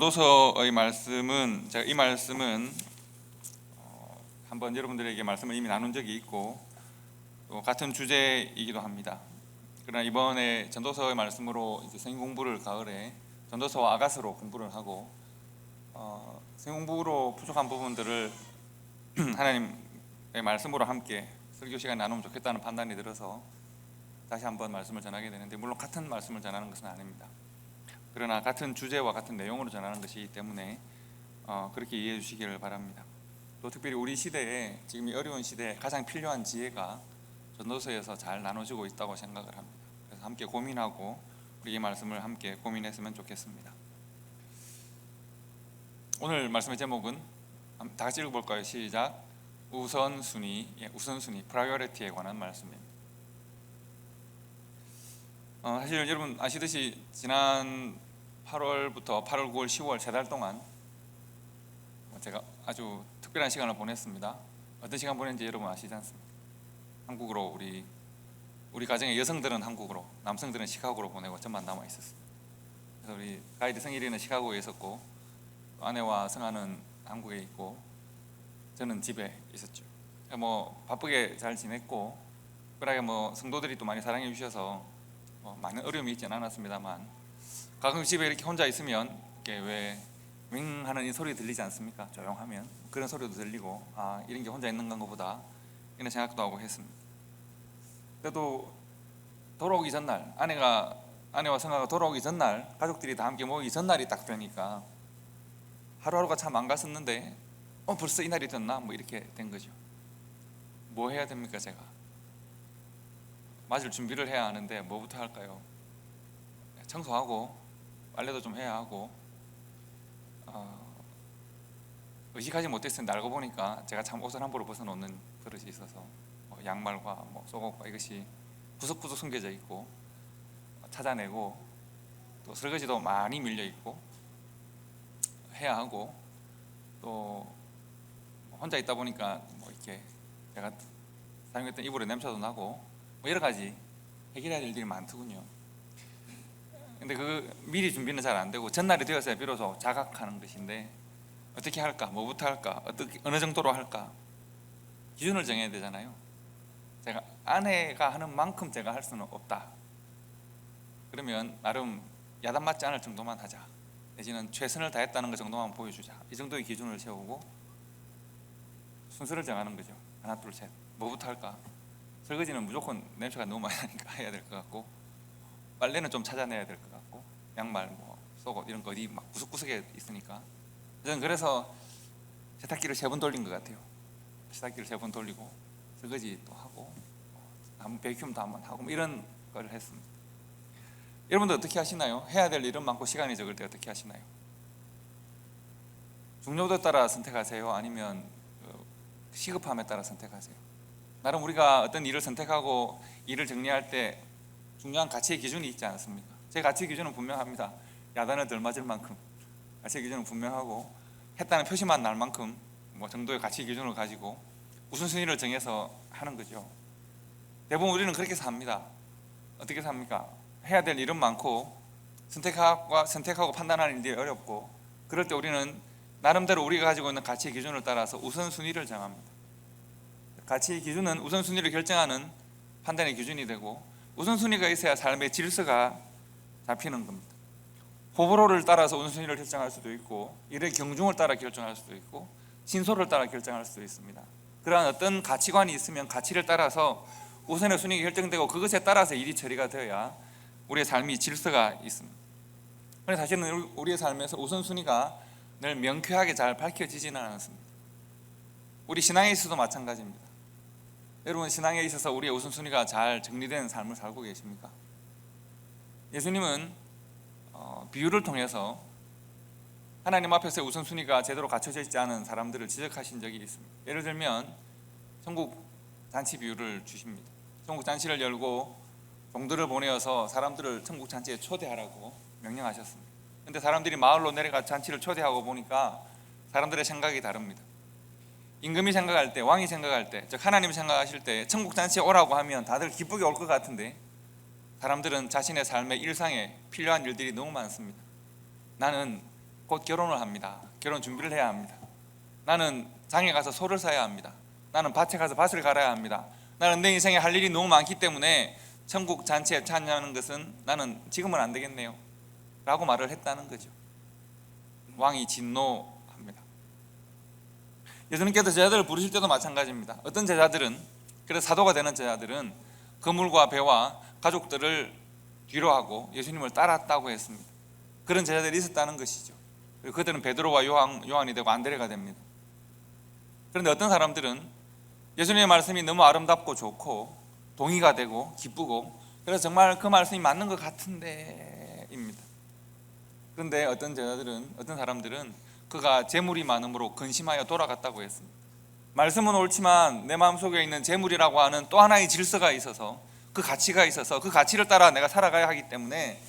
전도서의 말씀은 제가 이 말씀은 한번 여러분들에게 말씀을 이미 나눈 적이 있고 또 같은 주제이기도 합니다. 그러나 이번에 전도서의 말씀으로 이제 성경 공부를 가을에 전도서와 아가서로 공부를 하고 성경 공부로 부족한 부분들을 하나님의 말씀으로 함께 설교 시간 나누면 좋겠다는 판단이 들어서 다시 한번 말씀을 전하게 되는데, 물론 같은 말씀을 전하는 것은 아닙니다. 그러나 같은 주제와 같은 내용으로 전하는 것이기 때문에 그렇게 이해해 주시기를 바랍니다. 또 특별히 우리 시대에, 지금 이 어려운 시대에 가장 필요한 지혜가 전도서에서 잘 나눠지고 있다고 생각을 합니다. 그래서 함께 고민하고 우리 이 말씀을 함께 고민했으면 좋겠습니다. 오늘 말씀의 제목은 다 같이 읽어볼까요? 시작. 우선순위, 프라이어리티에 관한 말씀입니다. 사실 여러분 아시듯이 지난 8월부터 8월, 9월, 10월 3달 동안 제가 아주 특별한 시간을 보냈습니다. 어떤 시간 보냈는지 여러분 아시지 않습니까? 한국으로 우리 가정의 여성들은 한국으로, 남성들은 시카고로 보내고 저만 남아 있었습니다. 그래서 우리 가이드 성일이는 시카고에 있었고 아내와 성아는 한국에 있고 저는 집에 있었죠. 바쁘게 잘 지냈고, 특별하게 성도들이 또 많이 사랑해 주셔서 많은 어려움이 있지는 않았습니다만, 가끔 집에 이렇게 혼자 있으면 이렇게 왜 윙 하는 이 소리 들리지 않습니까? 조용하면 그런 소리도 들리고, 이런 게 혼자 있는 건가 보다 이런 생각도 하고 했습니다. 그래도 돌아오기 전날, 아내와 성아가 돌아오기 전날, 가족들이 다 함께 모이기 전날이 딱 되니까 하루하루가 참 안 갔었는데 벌써 이날이 됐나? 이렇게 된 거죠. 뭐 해야 됩니까? 제가 맞을 준비를 해야 하는데 뭐부터 할까요? 청소하고 빨래도 좀 해야 하고, 의식하지 못했으니 알고 보니까 제가 참 옷을 함부로 벗어놓는 버릇이 있어서 양말과 속옷과 이것이 구석구석 숨겨져 있고 찾아내고, 또 설거지도 많이 밀려 있고 해야 하고, 또 혼자 있다 보니까 이렇게 제가 사용했던 이불의 냄새도 나고 여러 가지 해결해야 될 일이 많더군요. 근데 미리 준비는 잘 안 되고 전날이 되었어야 비로소 자각하는 것인데, 어떻게 할까? 뭐부터 할까? 어느 정도로 할까? 기준을 정해야 되잖아요. 제가 아내가 하는 만큼 제가 할 수는 없다. 그러면 나름 야단 맞지 않을 정도만 하자, 내지는 최선을 다했다는 것 정도만 보여주자, 이 정도의 기준을 세우고 순서를 정하는 거죠. 하나 둘 셋, 뭐부터 할까? 설거지는 무조건 냄새가 너무 많이 나니까 해야 될 것 같고, 빨래는 좀 찾아내야 될 것 같고, 양말, 속옷 이런 거 어디 구석구석에 있으니까 저는 그래서 세탁기를 3번 돌린 것 같아요. 세탁기를 3번 돌리고 설거지 또 하고 베큐움도 한번 하고 이런 걸 했습니다. 여러분들 어떻게 하시나요? 해야 될 일은 많고 시간이 적을 때 어떻게 하시나요? 중요도에 따라 선택하세요? 아니면 시급함에 따라 선택하세요? 나름 우리가 어떤 일을 선택하고 일을 정리할 때 중요한 가치의 기준이 있지 않습니까? 제 가치 기준은 분명합니다. 야단을 덜 맞을 만큼 가치 기준은 분명하고, 했다는 표시만 날 만큼 정도의 가치 기준을 가지고 우선순위를 정해서 하는 거죠. 대부분 우리는 그렇게 삽니다. 어떻게 삽니까? 해야 될 일은 많고 선택하고 판단하는 일이 어렵고, 그럴 때 우리는 나름대로 우리가 가지고 있는 가치의 기준을 따라서 우선순위를 정합니다. 가치의 기준은 우선순위를 결정하는 판단의 기준이 되고, 우선순위가 있어야 삶의 질서가 잡히는 겁니다. 호불호를 따라서 우선순위를 결정할 수도 있고, 일의 경중을 따라 결정할 수도 있고, 신소를 따라 결정할 수도 있습니다. 그러한 어떤 가치관이 있으면 가치를 따라서 우선의 순위가 결정되고, 그것에 따라서 일이 처리가 되어야 우리의 삶이 질서가 있습니다. 그런데 사실은 우리의 삶에서 우선순위가 늘 명쾌하게 잘 밝혀지지는 않습니다. 우리 신앙에 있어도 마찬가지입니다. 여러분, 신앙에 있어서 우리의 우선순위가 잘 정리된 삶을 살고 계십니까? 예수님은 비유를 통해서 하나님 앞에서 우선순위가 제대로 갖춰져 있지 않은 사람들을 지적하신 적이 있습니다. 예를 들면 천국 잔치 비유를 주십니다. 천국 잔치를 열고 종들을 보내어서 사람들을 천국 잔치에 초대하라고 명령하셨습니다. 그런데 사람들이 마을로 내려가 잔치를 초대하고 보니까 사람들의 생각이 다릅니다. 임금이 생각할 때, 왕이 생각할 때, 즉 하나님이 생각하실 때 천국 잔치에 오라고 하면 다들 기쁘게 올 것 같은데, 사람들은 자신의 삶의 일상에 필요한 일들이 너무 많습니다. 나는 곧 결혼을 합니다. 결혼 준비를 해야 합니다. 나는 장에 가서 소를 사야 합니다. 나는 밭에 가서 밭을 갈아야 합니다. 나는 내 인생에 할 일이 너무 많기 때문에 천국 잔치에 참여하는 것은 나는 지금은 안 되겠네요 라고 말을 했다는 거죠. 왕이 진노합니다. 예수님께서 제자들을 부르실 때도 마찬가지입니다. 어떤 제자들은, 그래서 사도가 되는 제자들은 그물과 배와 가족들을 뒤로 하고 예수님을 따랐다고 했습니다. 그런 제자들이 있었다는 것이죠. 그리고 그들은 베드로와 요한이 되고 안드레가 됩니다. 그런데 어떤 사람들은 예수님의 말씀이 너무 아름답고 좋고 동의가 되고 기쁘고 그래서 정말 그 말씀이 맞는 것 같은데 입니다. 그런데 어떤 사람들은 그가 재물이 많음으로 근심하여 돌아갔다고 했습니다. 말씀은 옳지만 내 마음속에 있는 재물이라고 하는 또 하나의 질서가 있어서 그 가치가 있어서 그 가치를 따라 내가 살아가야 하기 때문에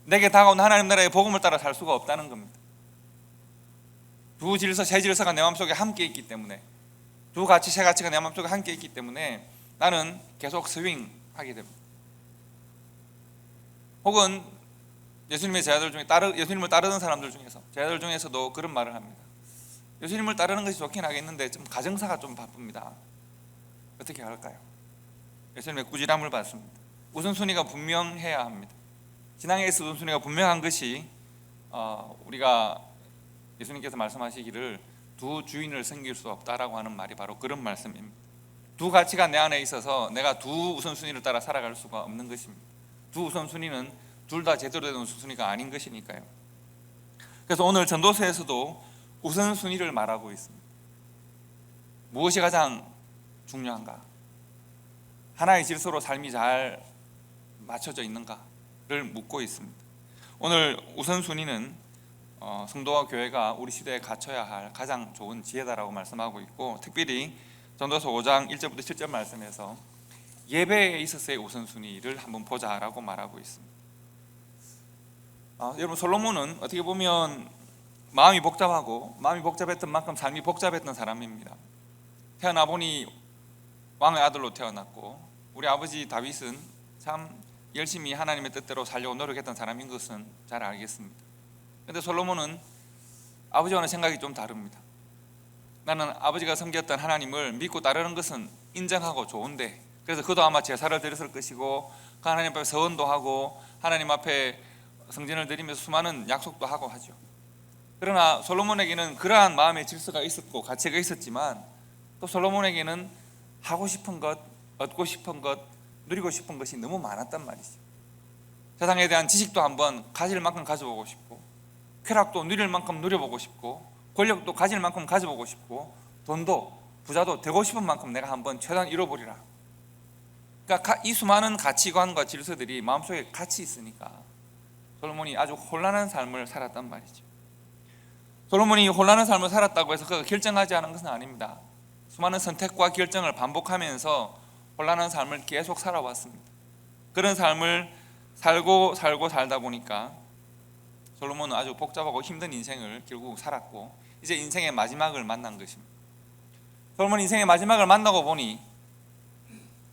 내게 다가온 하나님 나라의 복음을 따라 살 수가 없다는 겁니다. 두 질서, 세 질서가 내 마음속에 함께 있기 때문에, 두 가치, 세 가치가 내 마음속에 함께 있기 때문에 나는 계속 스윙하게 됩니다. 혹은 예수님의 제자들 중에 예수님을 따르는 사람들 중에서, 제자들 중에서도 그런 말을 합니다. 예수님을 따르는 것이 좋긴 하겠는데 좀 가정사가 좀 바쁩니다. 어떻게 할까요? 예수님의 꾸지람을 받습니다. 우선순위가 분명해야 합니다. 신앙에서 우선순위가 분명한 것이 우리가 예수님께서 말씀하시기를 두 주인을 섬길 수 없다라고 하는 말이 바로 그런 말씀입니다. 두 가치가 내 안에 있어서 내가 두 우선순위를 따라 살아갈 수가 없는 것입니다. 두 우선순위는 둘 다 제대로 된 우선순위가 아닌 것이니까요. 그래서 오늘 전도서에서도 우선순위를 말하고 있습니다. 무엇이 가장 중요한가? 하나의 질서로 삶이 잘 맞춰져 있는가를 묻고 있습니다. 오늘 우선순위는 성도와 교회가 우리 시대에 갖춰야 할 가장 좋은 지혜다라고 말씀하고 있고, 특별히 전도서 5장 1절부터 7절 말씀에서 예배에 있어서의 우선순위를 한번 보자라고 말하고 있습니다. 여러분, 솔로몬은 어떻게 보면 마음이 복잡했던 만큼 삶이 복잡했던 사람입니다. 태어나 보니 왕의 아들로 태어났고, 우리 아버지 다윗은 참 열심히 하나님의 뜻대로 살려고 노력했던 사람인 것은 잘 알겠습니다. 그런데 솔로몬은 아버지와는 생각이 좀 다릅니다. 나는 아버지가 섬겼던 하나님을 믿고 따르는 것은 인정하고 좋은데, 그래서 그도 아마 제사를 드렸을 것이고 그 하나님 앞에 서원도 하고 하나님 앞에 성전을 드리면서 수많은 약속도 하고 하죠. 그러나 솔로몬에게는 그러한 마음의 질서가 있었고 가치가 있었지만, 또 솔로몬에게는 하고 싶은 것, 얻고 싶은 것, 누리고 싶은 것이 너무 많았단 말이죠. 세상에 대한 지식도 한번 가질 만큼 가져보고 싶고, 쾌락도 누릴 만큼 누려보고 싶고, 권력도 가질 만큼 가져보고 싶고, 돈도 부자도 되고 싶은 만큼 내가 한번 최대한 이뤄보리라. 그러니까 이 수많은 가치관과 질서들이 마음속에 같이 있으니까 솔로몬이 아주 혼란한 삶을 살았단 말이죠. 솔로몬이 혼란한 삶을 살았다고 해서 그가 결정하지 않은 것은 아닙니다. 수많은 선택과 결정을 반복하면서 혼란한 삶을 계속 살아왔습니다. 그런 삶을 살다 보니까 솔로몬은 아주 복잡하고 힘든 인생을 결국 살았고, 이제 인생의 마지막을 만난 것입니다. 솔로몬이 인생의 마지막을 만나고 보니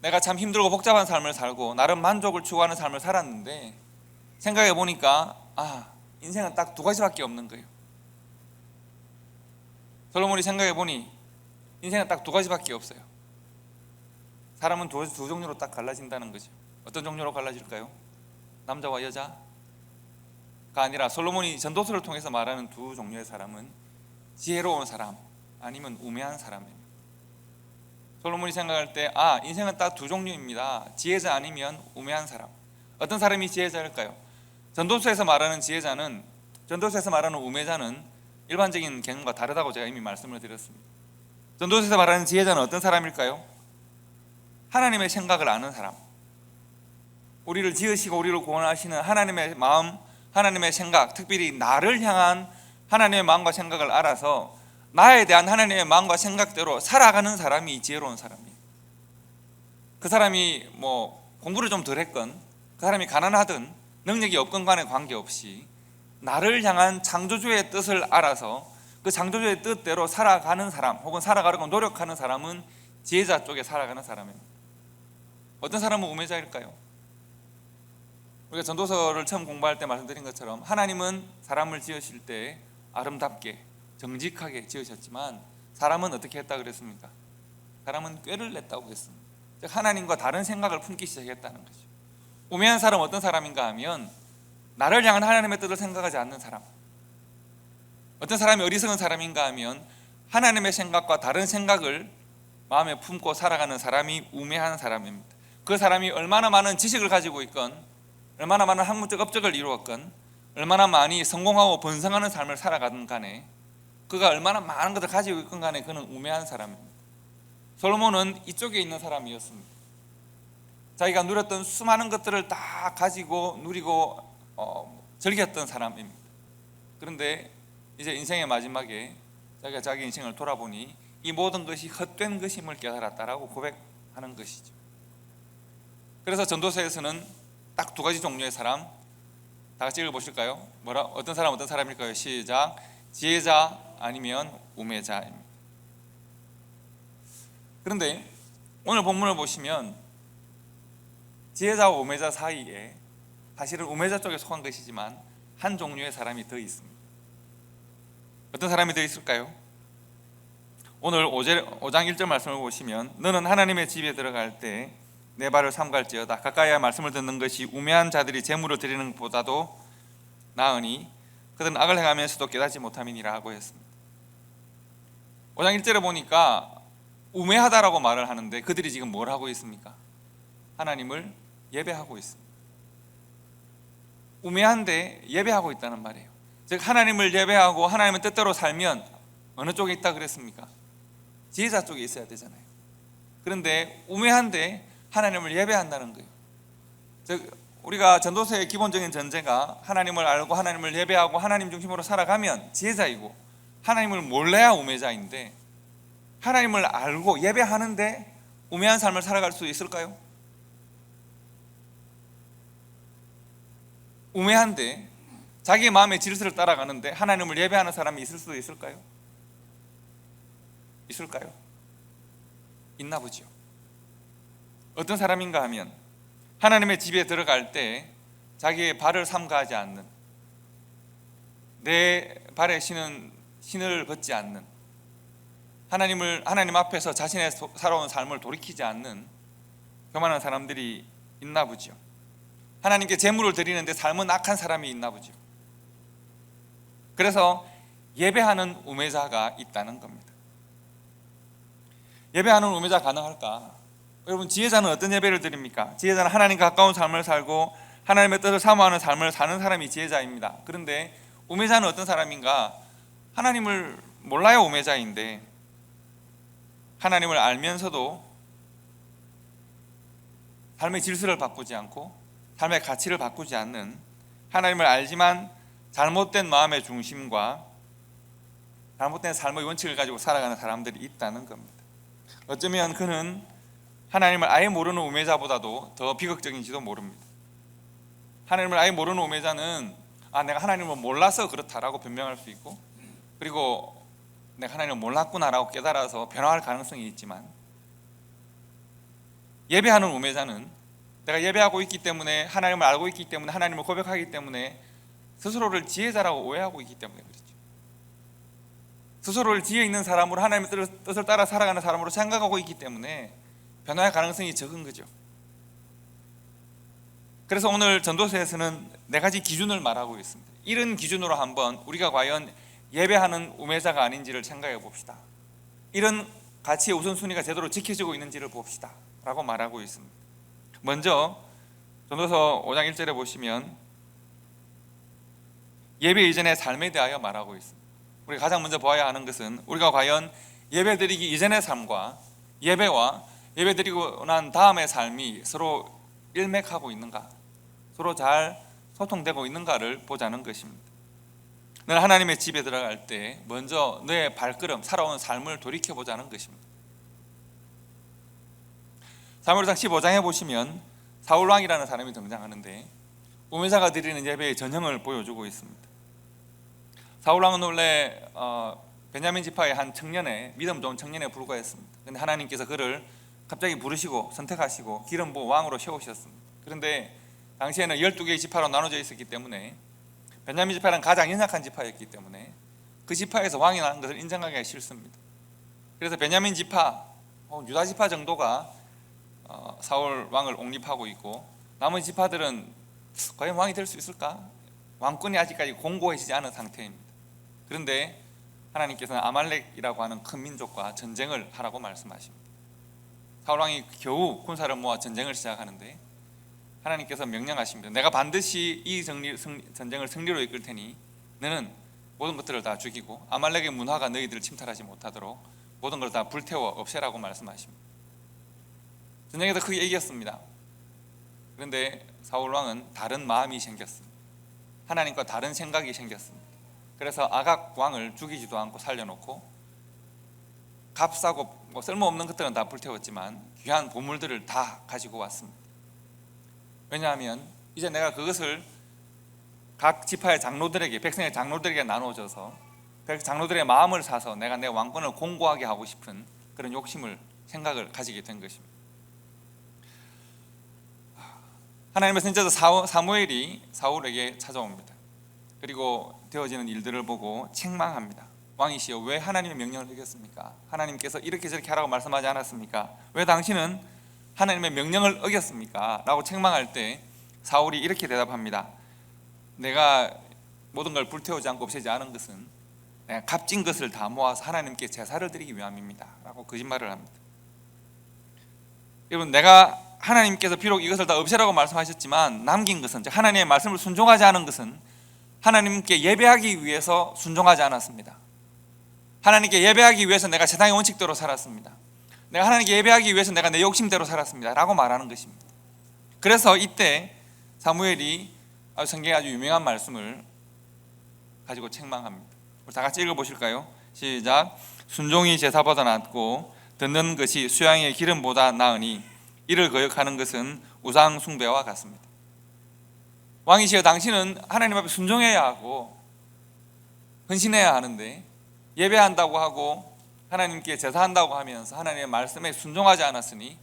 내가 참 힘들고 복잡한 삶을 살고 나름 만족을 추구하는 삶을 살았는데, 생각해 보니까 인생은 딱 두 가지밖에 없는 거예요. 솔로몬이 생각해 보니 인생은 딱 두 가지밖에 없어요. 사람은 두 종류로 딱 갈라진다는 거죠. 어떤 종류로 갈라질까요? 남자와 여자가 아니라 솔로몬이 전도서를 통해서 말하는 두 종류의 사람은 지혜로운 사람 아니면 우매한 사람입니다. 솔로몬이 생각할 때 인생은 딱 두 종류입니다. 지혜자 아니면 우매한 사람. 어떤 사람이 지혜자일까요? 전도서에서 말하는 지혜자는, 전도서에서 말하는 우매자는 일반적인 개념과 다르다고 제가 이미 말씀을 드렸습니다. 전도서에서 말하는 지혜자는 어떤 사람일까요? 하나님의 생각을 아는 사람, 우리를 지으시고 우리를 구원하시는 하나님의 마음, 하나님의 생각, 특별히 나를 향한 하나님의 마음과 생각을 알아서 나에 대한 하나님의 마음과 생각대로 살아가는 사람이 지혜로운 사람이에요. 그 사람이 공부를 좀 덜 했건, 그 사람이 가난하든 능력이 없건 간에 관계없이 나를 향한 창조주의 뜻을 알아서 그 창조주의 뜻대로 살아가는 사람, 혹은 살아가려고 노력하는 사람은 지혜자 쪽에 살아가는 사람입니다. 어떤 사람은 우매자일까요? 우리가 전도서를 처음 공부할 때 말씀드린 것처럼 하나님은 사람을 지으실 때 아름답게 정직하게 지으셨지만 사람은 어떻게 했다 그랬습니까? 사람은 꾀를 냈다고 했습니다. 즉 하나님과 다른 생각을 품기 시작했다는 거죠. 우매한 사람은 어떤 사람인가 하면 나를 향한 하나님의 뜻을 생각하지 않는 사람. 어떤 사람이 어리석은 사람인가 하면 하나님의 생각과 다른 생각을 마음에 품고 살아가는 사람이 우매한 사람입니다. 그 사람이 얼마나 많은 지식을 가지고 있건, 얼마나 많은 학문적 업적을 이루었건, 얼마나 많이 성공하고 번성하는 삶을 살아가든 간에, 그가 얼마나 많은 것을 가지고 있건 간에 그는 우매한 사람입니다. 솔로몬은 이쪽에 있는 사람이었습니다. 자기가 누렸던 수많은 것들을 다 가지고 누리고 즐겼던 사람입니다. 그런데 이제 인생의 마지막에 자기가 자기 인생을 돌아보니 이 모든 것이 헛된 것임을 깨달았다라고 고백하는 것이죠. 그래서 전도서에서는 딱 두 가지 종류의 사람, 다 같이 읽어보실까요? 어떤 사람일까요? 시작. 지혜자 아니면 우매자입니다. 그런데 오늘 본문을 보시면 지혜자와 우매자 사이에 사실은 우매자 쪽에 속한 것이지만 한 종류의 사람이 더 있습니다. 어떤 사람이 더 있을까요? 오늘 5장 1절 말씀을 보시면 너는 하나님의 집에 들어갈 때 내 발을 삼갈지어다. 가까이야 말씀을 듣는 것이 우매한 자들이 재물을 드리는 것보다도 나으니 그들은 악을 행하면서도 깨닫지 못함이니라 하고 했습니다. 5장 1절에 보니까 우매하다라고 말을 하는데 그들이 지금 뭘 하고 있습니까? 하나님을 예배하고 있습니다. 우매한데 예배하고 있다는 말이에요. 즉 하나님을 예배하고 하나님의 뜻대로 살면 어느 쪽에 있다 그랬습니까? 지혜자 쪽에 있어야 되잖아요. 그런데 우매한데 하나님을 예배한다는 거예요. 즉 우리가 전도서의 기본적인 전제가 하나님을 알고 하나님을 예배하고 하나님 중심으로 살아가면 지혜자이고, 하나님을 몰라야 우매자인데 하나님을 알고 예배하는데 우매한 삶을 살아갈 수 있을까요? 우매한데 자기의 마음의 질서를 따라가는데 하나님을 예배하는 사람이 있을 수도 있을까요? 있을까요? 있나 보죠. 어떤 사람인가 하면 하나님의 집에 들어갈 때 자기의 발을 삼가하지 않는, 내 발에 신을 벗지 않는, 하나님 앞에서 자신의 살아온 삶을 돌이키지 않는 교만한 사람들이 있나 보죠. 하나님께 제물을 드리는데 삶은 악한 사람이 있나 보죠. 그래서 예배하는 우매자가 있다는 겁니다. 예배하는 우매자 가능할까? 여러분, 지혜자는 어떤 예배를 드립니까? 지혜자는 하나님과 가까운 삶을 살고 하나님의 뜻을 사모하는 삶을 사는 사람이 지혜자입니다. 그런데 우매자는 어떤 사람인가? 하나님을 몰라야 우매자인데 하나님을 알면서도 삶의 질서를 바꾸지 않고 삶의 가치를 바꾸지 않는, 하나님을 알지만 잘못된 마음의 중심과 잘못된 삶의 원칙을 가지고 살아가는 사람들이 있다는 겁니다. 어쩌면 그는 하나님을 아예 모르는 우매자보다도 더 비극적인지도 모릅니다. 하나님을 아예 모르는 우매자는 내가 하나님을 몰라서 그렇다라고 변명할 수 있고, 그리고 내가 하나님을 몰랐구나라고 깨달아서 변화할 가능성이 있지만, 예배하는 우매자는 내가 예배하고 있기 때문에, 하나님을 알고 있기 때문에, 하나님을 고백하기 때문에 스스로를 지혜자라고 오해하고 있기 때문에 그렇죠. 스스로를 지혜 있는 사람으로, 하나님의 뜻을 따라 살아가는 사람으로 생각하고 있기 때문에 변화의 가능성이 적은 거죠. 그래서 오늘 전도서에서는 4가지 기준을 말하고 있습니다. 이런 기준으로 한번 우리가 과연 예배하는 우매자가 아닌지를 생각해 봅시다. 이런 가치의 우선순위가 제대로 지켜지고 있는지를 봅시다 라고 말하고 있습니다. 먼저 전도서 5장 1절에 보시면 예배 이전의 삶에 대하여 말하고 있습니다. 우리가 가장 먼저 보아야 하는 것은 우리가 과연 예배 드리기 이전의 삶과 예배와 예배 드리고 난 다음의 삶이 서로 일맥하고 있는가, 서로 잘 소통되고 있는가를 보자는 것입니다. 너는 하나님의 집에 들어갈 때 먼저 너의 발걸음, 살아온 삶을 돌이켜보자는 것입니다. 사무엘상 15장에 보시면 사울왕이라는 사람이 등장하는데 우매자가 드리는 예배의 전형을 보여주고 있습니다. 사울왕은 원래 베냐민 지파의 한 청년의, 믿음 좋은 청년에 불과했습니다. 그런데 하나님께서 그를 갑자기 부르시고 선택하시고 기름 부어 왕으로 세우셨습니다. 그런데 당시에는 12개의 지파로 나눠져 있었기 때문에 베냐민 지파는 가장 연약한 지파였기 때문에 그 지파에서 왕이 나는 것을 인정하기가 싫습니다. 그래서 베냐민 지파, 유다 지파 정도가 사울 왕을 옹립하고 있고, 나머지 지파들은 과연 왕이 될 수 있을까? 왕권이 아직까지 공고해지지 않은 상태입니다. 그런데 하나님께서는 아말렉이라고 하는 큰 민족과 전쟁을 하라고 말씀하십니다. 사울 왕이 겨우 군사를 모아 전쟁을 시작하는데 하나님께서 명령하십니다. 내가 반드시 이 전쟁을 승리로 이끌 테니 너는 모든 것들을 다 죽이고 아말렉의 문화가 너희들을 침탈하지 못하도록 모든 걸 다 불태워 없애라고 말씀하십니다. 전쟁에서 크게 이겼습니다. 그런데 사울 왕은 다른 마음이 생겼습니다. 하나님과 다른 생각이 생겼습니다. 그래서 아각 왕을 죽이지도 않고 살려놓고 값싸고 쓸모없는 것들은 다 불태웠지만 귀한 보물들을 다 가지고 왔습니다. 왜냐하면 이제 내가 그것을 각 지파의 장로들에게, 백성의 장로들에게 나눠줘서 장로들의 마음을 사서 내가 내 왕권을 공고하게 하고 싶은 그런 욕심을, 생각을 가지게 된 것입니다. 하나님의 선지자 사무엘이 사울에게 찾아옵니다. 그리고 되어지는 일들을 보고 책망합니다. 왕이시여, 왜 하나님의 명령을 어겼습니까? 하나님께서 이렇게 저렇게 하라고 말씀하지 않았습니까? 왜 당신은 하나님의 명령을 어겼습니까? 라고 책망할 때 사울이 이렇게 대답합니다. 내가 모든 걸 불태우지 않고 없애지 않은 것은 내가 값진 것을 다 모아서 하나님께 제사를 드리기 위함입니다 라고 거짓말을 합니다. 여러분, 내가 하나님께서 비록 이것을 다 없애라고 말씀하셨지만 남긴 것은, 하나님의 말씀을 순종하지 않은 것은 하나님께 예배하기 위해서 순종하지 않았습니다. 하나님께 예배하기 위해서 내가 세상의 원칙대로 살았습니다. 내가 하나님께 예배하기 위해서 내가 내 욕심대로 살았습니다 라고 말하는 것입니다. 그래서 이때 사무엘이 성경에 아주 유명한 말씀을 가지고 책망합니다. 우리 다 같이 읽어보실까요? 시작. 순종이 제사보다 낫고 듣는 것이 수양의 기름보다 나으니 이를 거역하는 것은 우상 숭배와 같습니다. 왕이시여, 당신은 하나님 앞에 순종해야 하고 헌신해야 하는데 예배한다고 하고 하나님께 제사한다고 하면서 하나님의 말씀에 순종하지 않았으니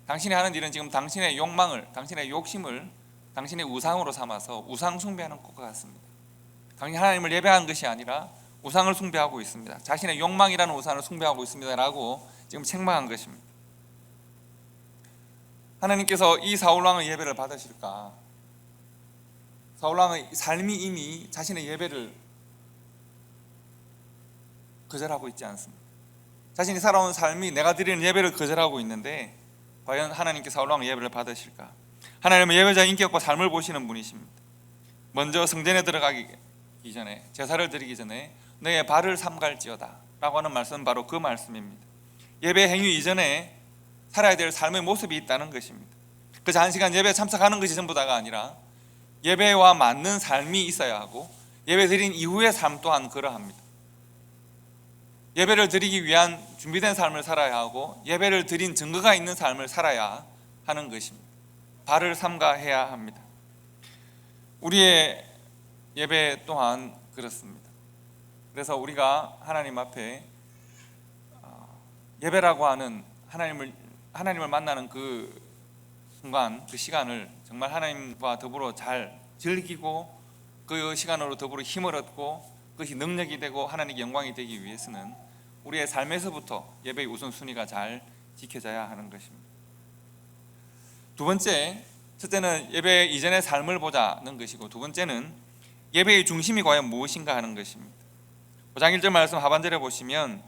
당신이 하는 일은 지금 당신의 욕망을, 당신의 욕심을 당신의 우상으로 삼아서 우상 숭배하는 것과 같습니다. 당신이 하나님을 예배하는 것이 아니라 우상을 숭배하고 있습니다. 자신의 욕망이라는 우상을 숭배하고 있습니다 라고 지금 책망한 것입니다. 하나님께서 이 사울왕의 예배를 받으실까? 사울왕의 삶이 이미 자신의 예배를 거절하고 있지 않습니다. 자신이 살아온 삶이 내가 드리는 예배를 거절하고 있는데 과연 하나님께 사울왕의 예배를 받으실까? 하나님은 예배자의 인격과 삶을 보시는 분이십니다. 먼저 성전에 들어가기 전에, 제사를 드리기 전에 너의 발을 삼갈지어다 라고 하는 말씀은 바로 그 말씀입니다. 예배 행위 이전에 살아야 될 삶의 모습이 있다는 것입니다. 그저 한 시간 예배에 참석하는 것이 전부다가 아니라 예배와 맞는 삶이 있어야 하고 예배 드린 이후의 삶 또한 그러합니다. 예배를 드리기 위한 준비된 삶을 살아야 하고 예배를 드린 증거가 있는 삶을 살아야 하는 것입니다. 발을 삼가해야 합니다. 우리의 예배 또한 그렇습니다. 그래서 우리가 하나님 앞에 예배라고 하는 하나님을 만나는 그 순간, 그 시간을 정말 하나님과 더불어 잘 즐기고 그 시간으로 더불어 힘을 얻고 그것이 능력이 되고 하나님께 영광이 되기 위해서는 우리의 삶에서부터 예배의 우선순위가 잘 지켜져야 하는 것입니다. 두 번째, 첫째는 예배 이전의 삶을 보자는 것이고, 두 번째는 예배의 중심이 과연 무엇인가 하는 것입니다. 5장 1절 말씀 하반절에 보시면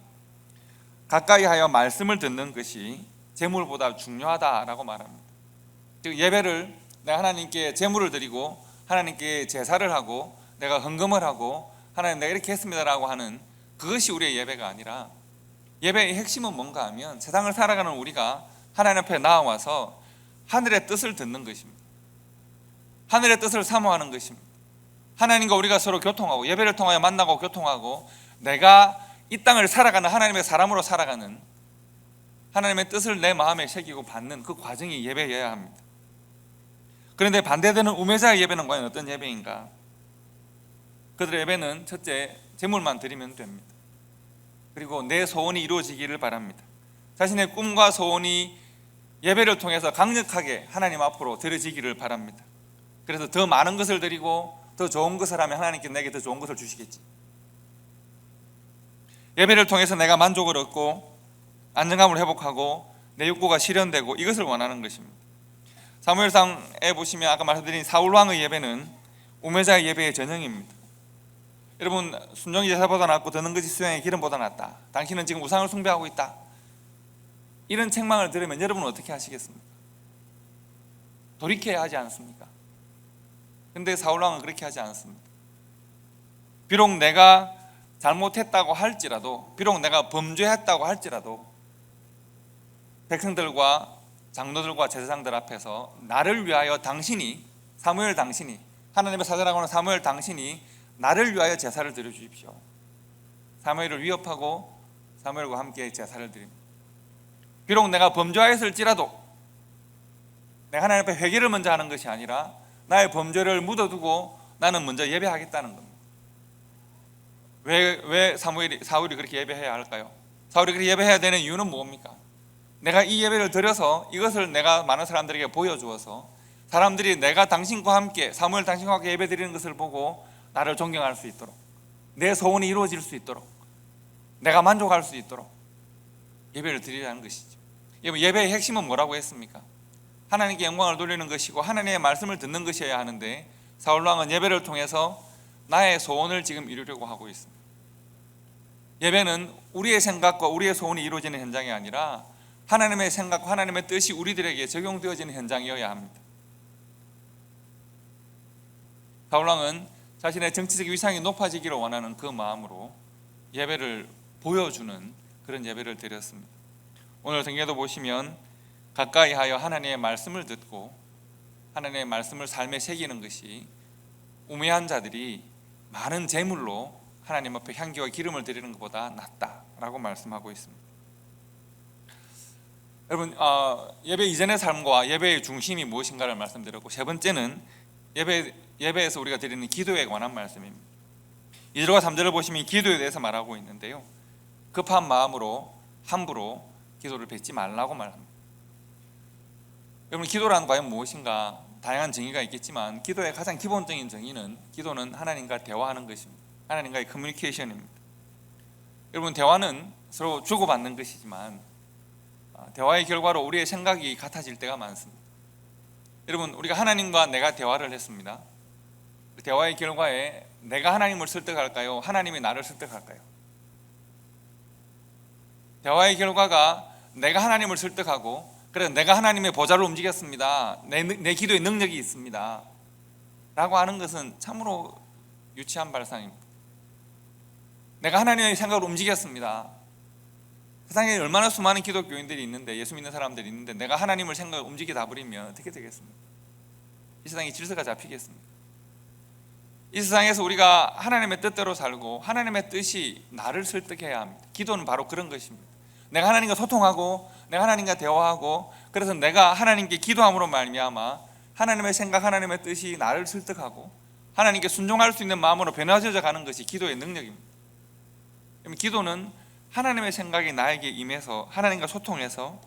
가까이 하여 말씀을 듣는 것이 제물보다 중요하다라고 말합니다. 즉 예배를 내가 하나님께 제물을 드리고 하나님께 제사를 하고 내가 헌금을 하고 하나님 내가 이렇게 했습니다라고 하는 그것이 우리의 예배가 아니라, 예배의 핵심은 뭔가 하면 세상을 살아가는 우리가 하나님 앞에 나와서 하늘의 뜻을 듣는 것입니다. 하늘의 뜻을 사모하는 것입니다. 하나님과 우리가 서로 교통하고 예배를 통하여 만나고 교통하고 내가 이 땅을 살아가는 하나님의 사람으로 살아가는 하나님의 뜻을 내 마음에 새기고 받는 그 과정이 예배여야 합니다. 그런데 반대되는 우매자의 예배는 과연 어떤 예배인가? 그들의 예배는 첫째, 제물만 드리면 됩니다. 그리고 내 소원이 이루어지기를 바랍니다. 자신의 꿈과 소원이 예배를 통해서 강력하게 하나님 앞으로 드려지기를 바랍니다. 그래서 더 많은 것을 드리고 더 좋은 것을 하면 하나님께 내게 더 좋은 것을 주시겠지. 예배를 통해서 내가 만족을 얻고 안정감을 회복하고 내 욕구가 실현되고 이것을 원하는 것입니다. 사무엘상에 보시면 아까 말씀드린 사울 왕의 예배는 우매자의 예배의 전형입니다. 여러분, 순종이 제사보다 낫고 드는 것이 수양의 기름보다 낫다. 당신은 지금 우상을 숭배하고 있다. 이런 책망을 들으면 여러분은 어떻게 하시겠습니까? 돌이켜야 하지 않습니까? 근데 사울 왕은 그렇게 하지 않습니다. 비록 내가 잘못했다고 할지라도, 비록 내가 범죄했다고 할지라도 백성들과 장로들과 제사장들 앞에서 나를 위하여 당신이, 사무엘 당신이, 하나님의 사자라고 하는 사무엘 당신이 나를 위하여 제사를 드려 주십시오. 사무엘을 위협하고 사무엘과 함께 제사를 드립니다. 비록 내가 범죄하였을지라도 내가 하나님 앞에 회개를 먼저 하는 것이 아니라 나의 범죄를 묻어두고 나는 먼저 예배하겠다는 겁니다. 왜 사울이 그렇게 예배해야 할까요? 사울이 그렇게 예배해야 되는 이유는 뭡니까? 내가 이 예배를 드려서 이것을 내가 많은 사람들에게 보여주어서 사람들이 내가 당신과 함께, 사무엘 당신과 함께 예배 드리는 것을 보고 나를 존경할 수 있도록, 내 소원이 이루어질 수 있도록, 내가 만족할 수 있도록 예배를 드리라는 것이죠. 예배의 핵심은 뭐라고 했습니까? 하나님께 영광을 돌리는 것이고 하나님의 말씀을 듣는 것이어야 하는데, 사울 왕은 예배를 통해서 나의 소원을 지금 이루려고 하고 있습니다. 예배는 우리의 생각과 우리의 소원이 이루어지는 현장이 아니라 하나님의 생각과 하나님의 뜻이 우리들에게 적용되어지는 현장이어야 합니다. 사울 왕은 자신의 정치적 위상이 높아지기를 원하는 그 마음으로 예배를 보여주는 그런 예배를 드렸습니다. 오늘 성경에도 보시면 가까이 하여 하나님의 말씀을 듣고 하나님의 말씀을 삶에 새기는 것이 우매한 자들이 많은 제물로 하나님 앞에 향기와 기름을 드리는 것보다 낫다라고 말씀하고 있습니다. 여러분, 예배 이전의 삶과 예배의 중심이 무엇인가를 말씀드렸고, 세 번째는 예배에서 우리가 드리는 기도에 관한 말씀입니다. 2절과 3절을 보시면 기도에 대해서 말하고 있는데요, 급한 마음으로 함부로 기도를 뱉지 말라고 말합니다. 여러분, 기도란 과연 무엇인가? 다양한 정의가 있겠지만 기도의 가장 기본적인 정의는, 기도는 하나님과 대화하는 것입니다. 하나님과의 커뮤니케이션입니다. 여러분, 대화는 서로 주고받는 것이지만 대화의 결과로 우리의 생각이 같아질 때가 많습니다. 여러분, 우리가 하나님과 내가 대화를 했습니다. 대화의 결과에 내가 하나님을 설득할까요? 하나님이 나를 설득할까요? 대화의 결과가 내가 하나님을 설득하고, 그래서 내가 하나님의 보좌를 움직였습니다, 내 기도에 능력이 있습니다 라고 하는 것은 참으로 유치한 발상입니다. 내가 하나님의 생각을 움직였습니다. 세상에 얼마나 수많은 기독교인들이 있는데, 예수 믿는 사람들이 있는데 내가 하나님을 생각을 움직이다 버리면 어떻게 되겠습니까? 이 세상에 질서가 잡히겠습니까? 이 세상에서 우리가 하나님의 뜻대로 살고 하나님의 뜻이 나를 설득해야 합니다. 기도는 바로 그런 것입니다. 내가 하나님과 소통하고 내가 하나님과 대화하고, 그래서 내가 하나님께 기도함으로 말미암아 하나님의 생각, 하나님의 뜻이 나를 설득하고 하나님께 순종할 수 있는 마음으로 변화되어 가는 것이 기도의 능력입니다. 기도는 하나님의 생각이 나에게 임해서 하나님과 소통해서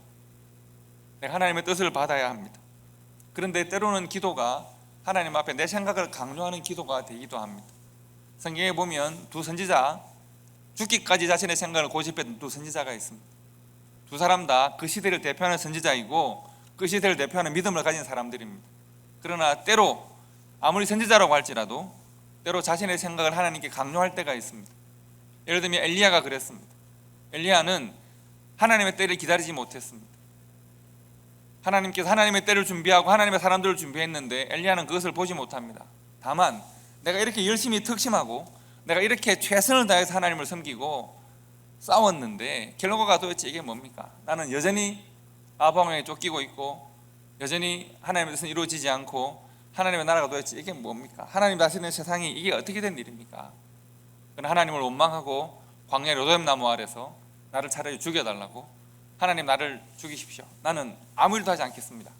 내가 하나님의 뜻을 받아야 합니다. 그런데 때로는 기도가 하나님 앞에 내 생각을 강요하는 기도가 되기도 합니다. 성경에 보면 두 선지자, 죽기까지 자신의 생각을 고집했던 두 선지자가 있습니다. 두 사람 다 그 시대를 대표하는 선지자이고 그 시대를 대표하는 믿음을 가진 사람들입니다. 그러나 때로 아무리 선지자라고 할지라도 때로 자신의 생각을 하나님께 강요할 때가 있습니다. 예를 들면 엘리야가 그랬습니다. 엘리야는 하나님의 때를 기다리지 못했습니다. 하나님께서 하나님의 때를 준비하고 하나님의 사람들을 준비했는데 엘리야는 그것을 보지 못합니다. 다만 내가 이렇게 열심히 특심하고 내가 이렇게 최선을 다해서 하나님을 섬기고 싸웠는데 결과가 도대체 이게 뭡니까? 나는 여전히 아방에 쫓기고 있고 여전히 하나님의 뜻은 이루어지지 않고 하나님의 나라가 도대체 이게 뭡니까? 하나님 다스리는 세상이 이게 어떻게 된 일입니까? 그러나 하나님을 원망하고 광야 로뎀 나무 아래서 나를 차라리 죽여달라고, 하나님 나를 죽이십시오, 나는 아무 일도 하지 않겠습니다.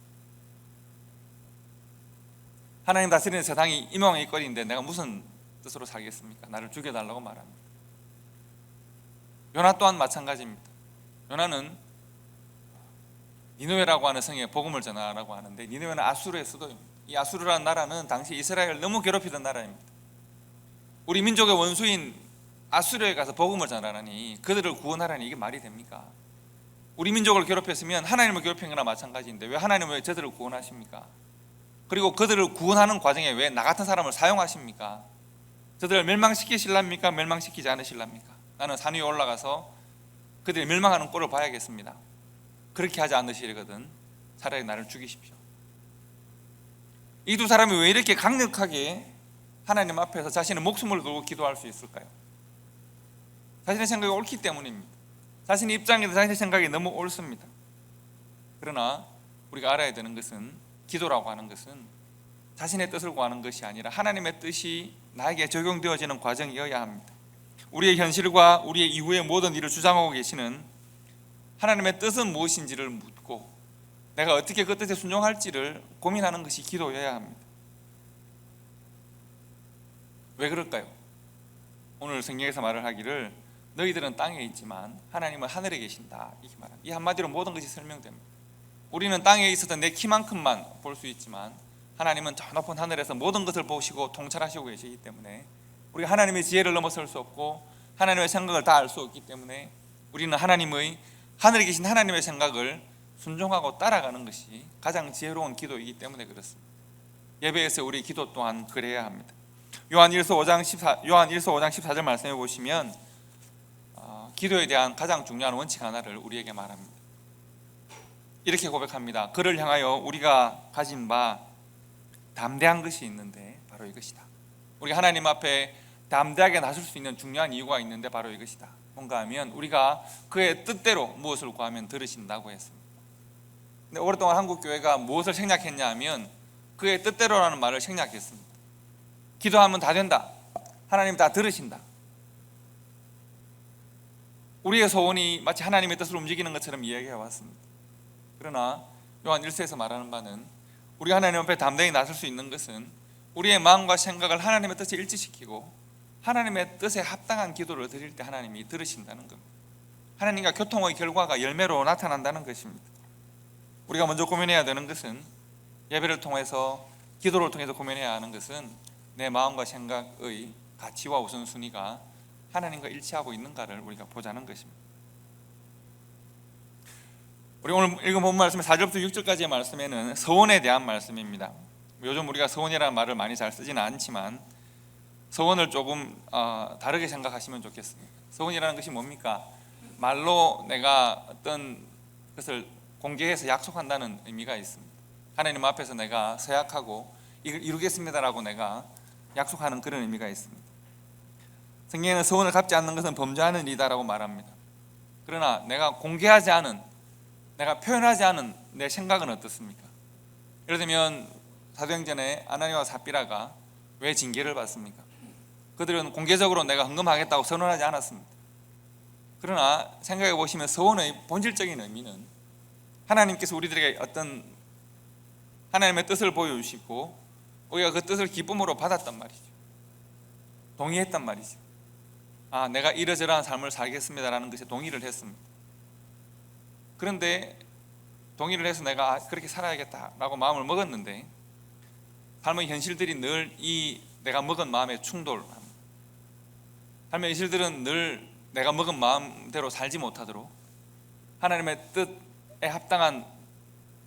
하나님 다스리는 세상이 이명의 거리인데 내가 무슨 뜻으로 살겠습니까? 나를 죽여달라고 말합니다. 요나 또한 마찬가지입니다. 요나는 니느웨라고 하는 성에 복음을 전하라고 하는데 니느웨는 아수르의 수도입니다. 이 아수르라는 나라는 당시 이스라엘을 너무 괴롭히던 나라입니다. 우리 민족의 원수인 아수르에 가서 복음을 전하라니, 그들을 구원하라니, 이게 말이 됩니까? 우리 민족을 괴롭혔으면 하나님을 괴롭힌 거나 마찬가지인데 왜 하나님은 왜 저들을 구원하십니까? 그리고 그들을 구원하는 과정에 왜 나 같은 사람을 사용하십니까? 저들을 멸망시키실랍니까? 멸망시키지 않으실랍니까? 나는 산 위에 올라가서 그들이 멸망하는 꼴을 봐야겠습니다. 그렇게 하지 않으시거든 차라리 나를 죽이십시오. 이 두 사람이 왜 이렇게 강력하게 하나님 앞에서 자신의 목숨을 걸고 기도할 수 있을까요? 자신의 생각이 옳기 때문입니다. 자신의 입장에서 자신의 생각이 너무 옳습니다. 그러나 우리가 알아야 되는 것은, 기도라고 하는 것은 자신의 뜻을 구하는 것이 아니라 하나님의 뜻이 나에게 적용되어지는 과정이어야 합니다. 우리의 현실과 우리의 이후의 모든 일을 주장하고 계시는 하나님의 뜻은 무엇인지를 묻고 내가 어떻게 그 뜻에 순종할지를 고민하는 것이 기도여야 합니다. 왜 그럴까요? 오늘 성경에서 말을 하기를 너희들은 땅에 있지만 하나님은 하늘에 계신다, 이렇게 말합니다. 이 한마디로 모든 것이 설명됩니다. 우리는 땅에 있어서 내 키만큼만 볼 수 있지만 하나님은 저 높은 하늘에서 모든 것을 보시고 통찰하시고 계시기 때문에 우리가 하나님의 지혜를 넘어설 수 없고 하나님의 생각을 다 알 수 없기 때문에 우리는 하나님의, 하늘에 계신 하나님의 생각을 순종하고 따라가는 것이 가장 지혜로운 기도이기 때문에 그렇습니다. 예배에서 우리 기도 또한 그래야 합니다. 요한1서 5장 14절 말씀해 보시면 기도에 대한 가장 중요한 원칙 하나를 우리에게 말합니다. 이렇게 고백합니다. 그를 향하여 우리가 가진 바 담대한 것이 있는데 바로 이것이다. 우리가 하나님 앞에 담대하게 나설 수 있는 중요한 이유가 있는데 바로 이것이다. 뭔가 하면 우리가 그의 뜻대로 무엇을 구하면 들으신다고 했습니다. 근데 오랫동안 한국 교회가 무엇을 생략했냐 하면 그의 뜻대로라는 말을 생략했습니다. 기도하면 다 된다, 하나님 다 들으신다. 우리의 소원이 마치 하나님의 뜻을 움직이는 것처럼 이야기해 왔습니다. 그러나 요한 1서에서 말하는 바는 우리가 하나님 앞에 담대히 나설 수 있는 것은 우리의 마음과 생각을 하나님의 뜻에 일치시키고 하나님의 뜻에 합당한 기도를 드릴 때 하나님이 들으신다는 겁니다. 하나님과 교통의 결과가 열매로 나타난다는 것입니다. 우리가 먼저 고민해야 되는 것은, 예배를 통해서, 기도를 통해서 고민해야 하는 것은 내 마음과 생각의 가치와 우선순위가 하나님과 일치하고 있는가를 우리가 보자는 것입니다. 우리 오늘 읽은 본 말씀의 4절부터 6절까지의 말씀에는 서원에 대한 말씀입니다. 요즘 우리가 서원이라는 말을 많이 잘 쓰지는 않지만 서원을 조금 다르게 생각하시면 좋겠습니다. 서원이라는 것이 뭡니까? 말로 내가 어떤 것을 공개해서 약속한다는 의미가 있습니다. 하나님 앞에서 내가 서약하고 이걸 이루겠습니다라고 내가 약속하는 그런 의미가 있습니다. 성경에는 서원을 갚지 않는 것은 범죄하는 일이다라고 말합니다. 그러나 내가 공개하지 않은, 내가 표현하지 않은 내 생각은 어떻습니까? 예를 들면 사도행전에 아나니아와 삽비라가 왜 징계를 받습니까? 그들은 공개적으로 내가 헌금하겠다고 선언하지 않았습니다. 그러나 생각해 보시면 서원의 본질적인 의미는 하나님께서 우리들에게 어떤 하나님의 뜻을 보여주시고 우리가 그 뜻을 기쁨으로 받았단 말이죠. 동의했단 말이죠. 내가 이러저러한 삶을 살겠습니다라는 것에 동의를 했습니다. 그런데 동의를 해서 내가 그렇게 살아야겠다라고 마음을 먹었는데 삶의 현실들이 늘 이 내가 먹은 마음에 충돌합니다. 삶의 현실들은 늘 내가 먹은 마음대로 살지 못하도록 하나님의 뜻에 합당한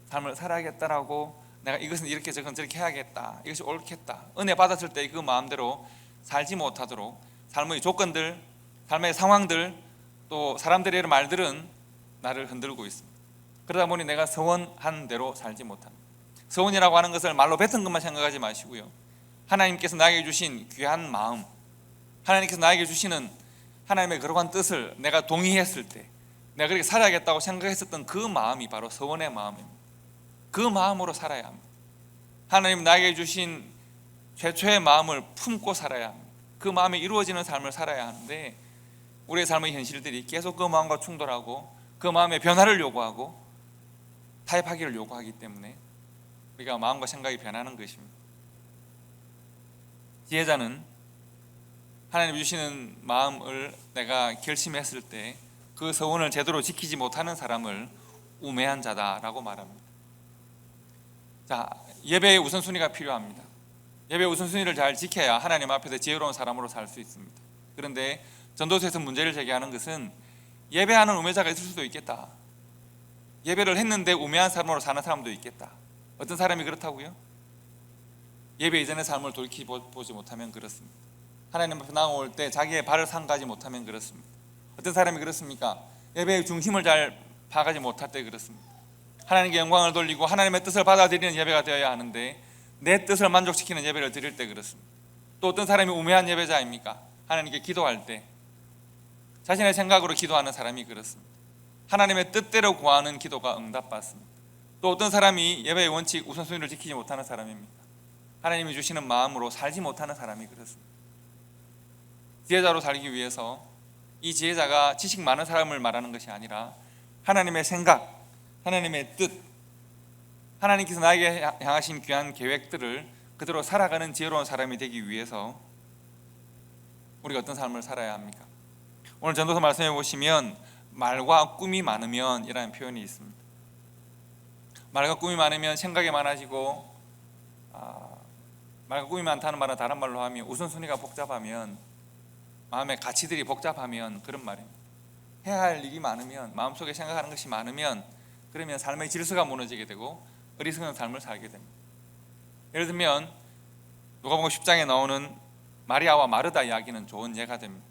삶을 살아야겠다라고, 내가 이것은 이렇게 저건 저렇게 해야겠다, 이것이 옳겠다, 은혜 받았을 때 그 마음대로 살지 못하도록 삶의 조건들, 삶의 상황들, 또 사람들의 말들은 나를 흔들고 있습니다. 그러다 보니 내가 서원한 대로 살지 못합니다. 서원이라고 하는 것을 말로 뱉은 것만 생각하지 마시고요, 하나님께서 나에게 주신 귀한 마음, 하나님께서 나에게 주시는 하나님의 거룩한 뜻을 내가 동의했을 때 내가 그렇게 살아야겠다고 생각했었던 그 마음이 바로 서원의 마음입니다. 그 마음으로 살아야 합니다. 하나님 나에게 주신 최초의 마음을 품고 살아야 합니다. 그 마음이 이루어지는 삶을 살아야 하는데 우리의 삶의 현실들이 계속 그 마음과 충돌하고 그 마음의 변화를 요구하고 타협하기를 요구하기 때문에 우리가 마음과 생각이 변하는 것입니다. 지혜자는 하나님 주시는 마음을 내가 결심했을 때 그 서원을 제대로 지키지 못하는 사람을 우매한 자다라고 말합니다. 자, 예배의 우선순위가 필요합니다. 예배의 우선순위를 잘 지켜야 하나님 앞에서 지혜로운 사람으로 살 수 있습니다. 그런데 전도서에서 문제를 제기하는 것은 예배하는 우매자가 있을 수도 있겠다. 예배를 했는데 우매한 삶으로 사는 사람도 있겠다. 어떤 사람이 그렇다고요? 예배 이전의 삶을 돌이켜보지 못하면 그렇습니다. 하나님 앞에 나올 때 자기의 발을 삼가지 못하면 그렇습니다. 어떤 사람이 그렇습니까? 예배의 중심을 잘 파악하지 못할 때 그렇습니다. 하나님께 영광을 돌리고 하나님의 뜻을 받아들이는 예배가 되어야 하는데 내 뜻을 만족시키는 예배를 드릴 때 그렇습니다. 또 어떤 사람이 우매한 예배자입니까? 하나님께 기도할 때 자신의 생각으로 기도하는 사람이 그렇습니다. 하나님의 뜻대로 구하는 기도가 응답받습니다. 또 어떤 사람이 예배의 원칙 우선순위를 지키지 못하는 사람입니다. 하나님이 주시는 마음으로 살지 못하는 사람이 그렇습니다. 지혜자로 살기 위해서 이 지혜자가 지식 많은 사람을 말하는 것이 아니라 하나님의 생각, 하나님의 뜻, 하나님께서 나에게 향하신 귀한 계획들을 그대로 살아가는 지혜로운 사람이 되기 위해서 우리가 어떤 삶을 살아야 합니까? 오늘 전도서 말씀해 보시면 말과 꿈이 많으면 이라는 표현이 있습니다. 말과 꿈이 많으면 생각이 많아지고 말과 꿈이 많다는 말은 다른 말로 하면 우선순위가 복잡하면 마음의 가치들이 복잡하면 그런 말입니다. 해야 할 일이 많으면 마음속에 생각하는 것이 많으면 그러면 삶의 질서가 무너지게 되고 어리석은 삶을 살게 됩니다. 예를 들면 누가복음 10장에 나오는 마리아와 마르다 이야기는 좋은 예가 됩니다.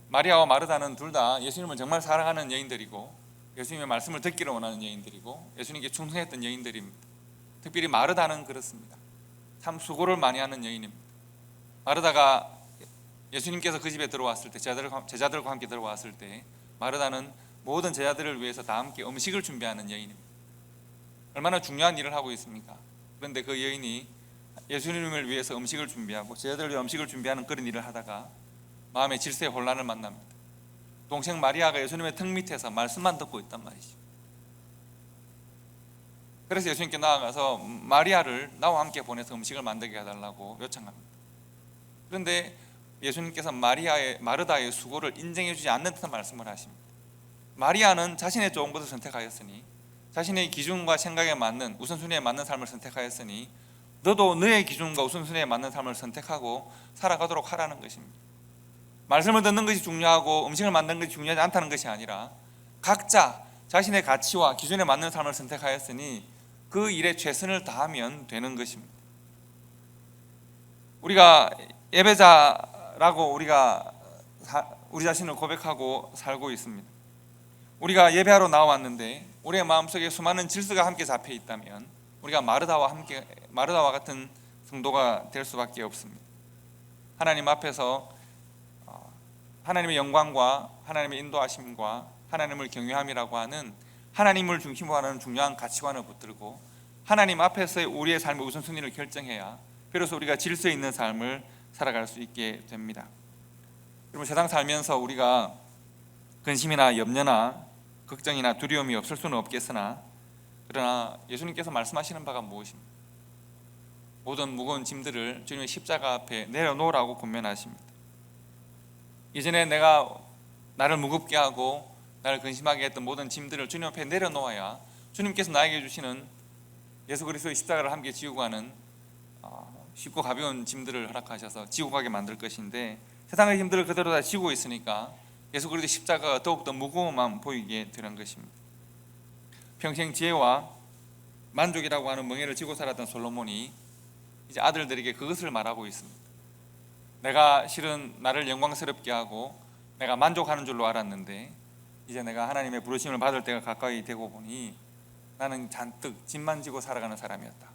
마리아와 마르다는 둘 다 예수님을 정말 사랑하는 여인들이고 예수님의 말씀을 듣기를 원하는 여인들이고 예수님께 충성했던 여인들입니다. 특별히 마르다는 그렇습니다. 참 수고를 많이 하는 여인입니다. 마르다가 예수님께서 그 집에 들어왔을 때 제자들과 함께 들어왔을 때 마르다는 모든 제자들을 위해서 다 함께 음식을 준비하는 여인입니다. 얼마나 중요한 일을 하고 있습니까? 그런데 그 여인이 예수님을 위해서 음식을 준비하고 제자들을 위해 음식을 준비하는 그런 일을 하다가 마음의 질서의 혼란을 만납니다. 동생 마리아가 예수님의 턱 밑에서 말씀만 듣고 있단 말이죠. 그래서 예수님께 나아가서 마리아를 나와 함께 보내서 음식을 만들게 해달라고 요청합니다. 그런데 예수님께서 마르다의 수고를 인정해 주지 않는 듯한 말씀을 하십니다. 마리아는 자신의 좋은 것을 선택하였으니 자신의 기준과 생각에 맞는 우선순위에 맞는 삶을 선택하였으니 너도 너의 기준과 우선순위에 맞는 삶을 선택하고 살아가도록 하라는 것입니다. 말씀을 듣는 것이 중요하고 음식을 만드는 것이 중요하지 않다는 것이 아니라 각자 자신의 가치와 기준에 맞는 삶을 선택하였으니 그 일에 최선을 다하면 되는 것입니다. 우리가 예배자라고 우리가 우리 자신을 고백하고 살고 있습니다. 우리가 예배하러 나왔는데 우리의 마음속에 수많은 질서가 함께 잡혀 있다면 우리가 마르다와 같은 성도가 될 수밖에 없습니다. 하나님 앞에서 하나님의 영광과 하나님의 인도하심과 하나님을 경외함이라고 하는 하나님을 중심으로 하는 중요한 가치관을 붙들고 하나님 앞에서의 우리의 삶의 우선순위를 결정해야 비로소 우리가 질서 있는 삶을 살아갈 수 있게 됩니다. 여러분, 세상 살면서 우리가 근심이나 염려나 걱정이나 두려움이 없을 수는 없겠으나 그러나 예수님께서 말씀하시는 바가 무엇입니까? 모든 무거운 짐들을 주님의 십자가 앞에 내려놓으라고 권면하십니다. 이전에 내가 나를 무겁게 하고 나를 근심하게 했던 모든 짐들을 주님 앞에 내려놓아야 주님께서 나에게 주시는 예수 그리스도의 십자가를 함께 지고 가는 쉽고 가벼운 짐들을 허락하셔서 지고 가게 만들 것인데 세상의 힘들을 그대로 다 지고 있으니까 예수 그리스도의 십자가가 더욱더 무거움만 보이게 되는 것입니다. 평생 지혜와 만족이라고 하는 멍에를 지고 살았던 솔로몬이 이제 아들들에게 그것을 말하고 있습니다. 내가 실은 나를 영광스럽게 하고 내가 만족하는 줄로 알았는데 이제 내가 하나님의 부르심을 받을 때가 가까이 되고 보니 나는 잔뜩 짐만 지고 살아가는 사람이었다.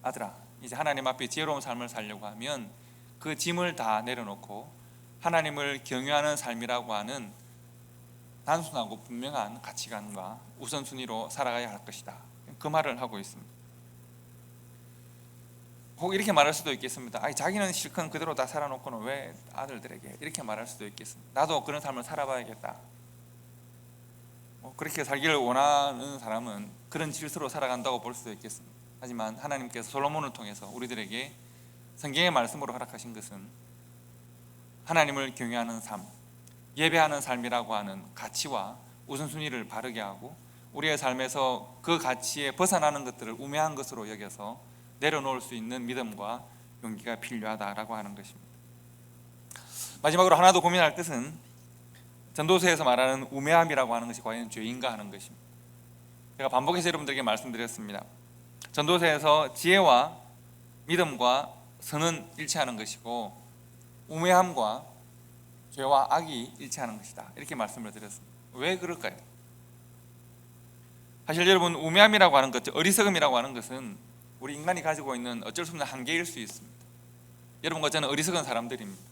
아들아, 이제 하나님 앞에 지혜로운 삶을 살려고 하면 그 짐을 다 내려놓고 하나님을 경외하는 삶이라고 하는 단순하고 분명한 가치관과 우선순위로 살아가야 할 것이다. 그 말을 하고 있습니다. 혹 이렇게 말할 수도 있겠습니다. 자기는 실컷 그대로 다 살아놓고는 왜 아들들에게 이렇게 말할 수도 있겠습니다. 나도 그런 삶을 살아봐야겠다. 그렇게 살기를 원하는 사람은 그런 질서로 살아간다고 볼 수도 있겠습니다. 하지만 하나님께서 솔로몬을 통해서 우리들에게 성경의 말씀으로 허락하신 것은 하나님을 경외하는 삶, 예배하는 삶이라고 하는 가치와 우선순위를 바르게 하고 우리의 삶에서 그 가치에 벗어나는 것들을 우매한 것으로 여겨서 내려놓을 수 있는 믿음과 용기가 필요하다라고 하는 것입니다. 마지막으로 하나 더 고민할 것은 전도서에서 말하는 우매함이라고 하는 것이 과연 죄인가 하는 것입니다. 제가 반복해서 여러분들에게 말씀드렸습니다. 전도서에서 지혜와 믿음과 선은 일치하는 것이고 우매함과 죄와 악이 일치하는 것이다, 이렇게 말씀을 드렸습니다. 왜 그럴까요? 사실 여러분, 우매함이라고 하는 것, 어리석음이라고 하는 것은 우리 인간이 가지고 있는 어쩔 수 없는 한계일 수 있습니다. 여러분과 저는 어리석은 사람들입니다.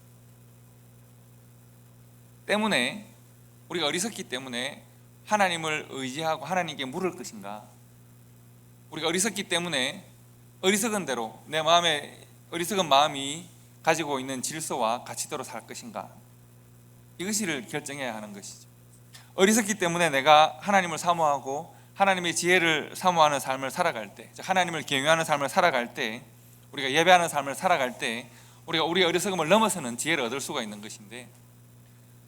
때문에 우리가 어리석기 때문에 하나님을 의지하고 하나님께 물을 것인가, 우리가 어리석기 때문에 어리석은 대로 내 마음에 어리석은 마음이 가지고 있는 질서와 가치대로 살 것인가, 이것을 결정해야 하는 것이죠. 어리석기 때문에 내가 하나님을 사모하고 하나님의 지혜를 사모하는 삶을 살아갈 때, 하나님을 경외하는 삶을 살아갈 때, 우리가 예배하는 삶을 살아갈 때 우리가 우리의 어리석음을 넘어서는 지혜를 얻을 수가 있는 것인데,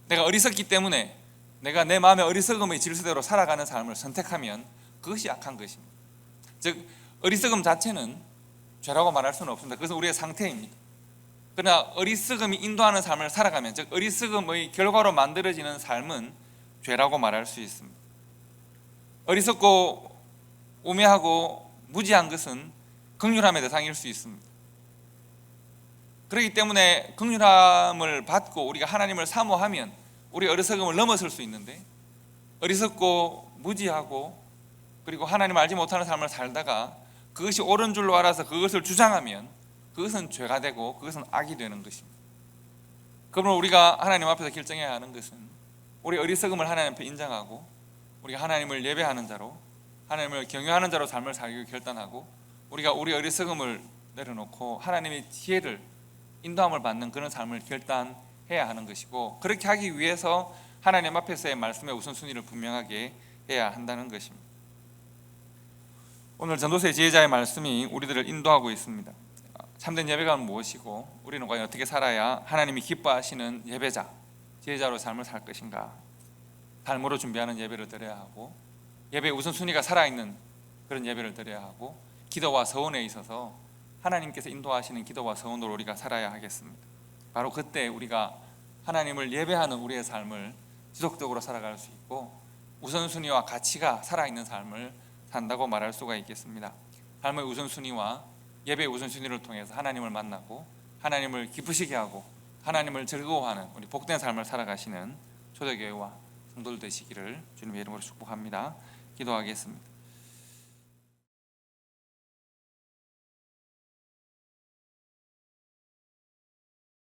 내가 어리석기 때문에 내가 내 마음의 어리석음의 질서대로 살아가는 삶을 선택하면 그것이 악한 것입니다. 즉 어리석음 자체는 죄라고 말할 수는 없습니다. 그것은 우리의 상태입니다. 그러나 어리석음이 인도하는 삶을 살아가면, 즉 어리석음의 결과로 만들어지는 삶은 죄라고 말할 수 있습니다. 어리석고 우매하고 무지한 것은 긍휼함의 대상일 수 있습니다. 그렇기 때문에 긍휼함을 받고 우리가 하나님을 사모하면 우리 어리석음을 넘어설 수 있는데, 어리석고 무지하고 그리고 하나님을 알지 못하는 삶을 살다가 그것이 옳은 줄로 알아서 그것을 주장하면 그것은 죄가 되고 그것은 악이 되는 것입니다. 그러므로 우리가 하나님 앞에서 결정해야 하는 것은 우리 어리석음을 하나님 앞에 인정하고 우리가 하나님을 예배하는 자로, 하나님을 경외하는 자로 삶을 살기를 결단하고, 우리가 우리 어리석음을 내려놓고 하나님의 지혜를 인도함을 받는 그런 삶을 결단해야 하는 것이고, 그렇게 하기 위해서 하나님 앞에서의 말씀의 우선순위를 분명하게 해야 한다는 것입니다. 오늘 전도서의 지혜자의 말씀이 우리들을 인도하고 있습니다. 참된 예배가 무엇이고 우리는 과연 어떻게 살아야 하나님이 기뻐하시는 예배자, 지혜자로 삶을 살 것인가, 삶으로 준비하는 예배를 드려야 하고, 예배의 우선순위가 살아있는 그런 예배를 드려야 하고, 기도와 서원에 있어서 하나님께서 인도하시는 기도와 서원으로 우리가 살아야 하겠습니다. 바로 그때 우리가 하나님을 예배하는 우리의 삶을 지속적으로 살아갈 수 있고 우선순위와 가치가 살아있는 삶을 산다고 말할 수가 있겠습니다. 삶의 우선순위와 예배의 우선순위를 통해서 하나님을 만나고 하나님을 기쁘시게 하고 하나님을 즐거워하는 우리 복된 삶을 살아가시는 초대교회와 성도들 되시기를 주님의 이름으로 축복합니다. 기도하겠습니다.